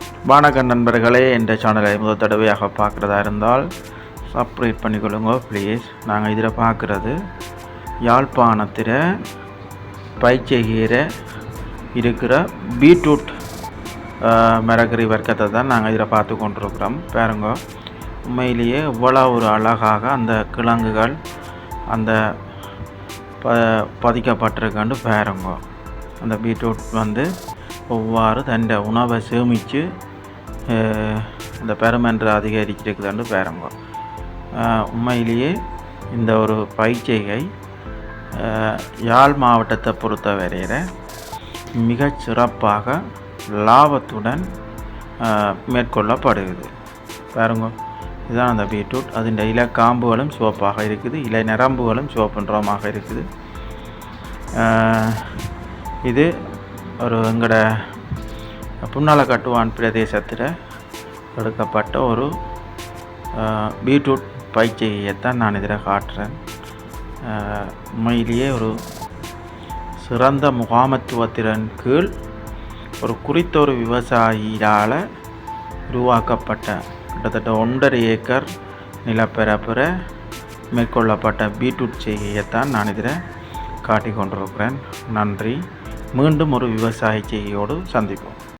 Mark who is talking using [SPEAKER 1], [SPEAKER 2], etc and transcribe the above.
[SPEAKER 1] வணக்கம் நண்பர்களே, இந்த சேனலை முதல் தடவையாக பார்க்குறதா இருந்தால் சப்ஸ்கிரைப் பண்ணிக்கொள்ளுங்க ப்ளீஸ். நாங்கள் இதில் பார்க்குறது யாழ்ப்பாணத்தில் பைச்சைகீரை இருக்கிற பீட்ரூட் மிளகரி வர்க்கத்தை தான் நாங்கள் இதில் பார்த்து கொண்டிருக்கிறோம். பாருங்க, உண்மையிலேயே இவ்வளோ ஒரு அழகாக அந்த கிழங்குகள் அந்த பதிக்கப்பட்டிருக்காண்டு பாருங்க. அந்த பீட்ரூட் ஒவ்வாறு தன் உணவை சேமித்து இந்த பெருமென்று அதிகரிச்சிருக்குதான்னு பாருங்க. உண்மையிலேயே இந்த ஒரு பயிற்சிகை யாழ் மாவட்டத்தை பொறுத்த வரையில் மிகச் சிறப்பாக லாபத்துடன் மேற்கொள்ளப்படுகிறது. பாருங்க, இதுதான் அந்த பீட்ரூட். அதன் இலை காம்புகளும் சிவப்பாக இருக்குது, இலை நரம்புகளும் சிவப்பு நிறமாக இருக்குது. இது ஒரு எங்களோட புன்னாலக்கட்டுவான் பிரதேசத்தில் எடுக்கப்பட்ட ஒரு பீட்ரூட் பயிற்சியைத்தான் நான் இதில் காட்டுறேன். உண்மையிலேயே ஒரு சிறந்த முகாமத்துவத்தின் கீழ் ஒரு குறித்த ஒரு விவசாயியால் உருவாக்கப்பட்ட கிட்டத்தட்ட 1.5 ஏக்கர் நிலப்பரப்பில் மேற்கொள்ளப்பட்ட பீட்ரூட் செய்கையைத்தான் நான் இதில் காட்டிக் கொண்டிருக்கிறேன். நன்றி. மீண்டும் ஒரு விவசாய செய்தியோடு சந்திப்போம்.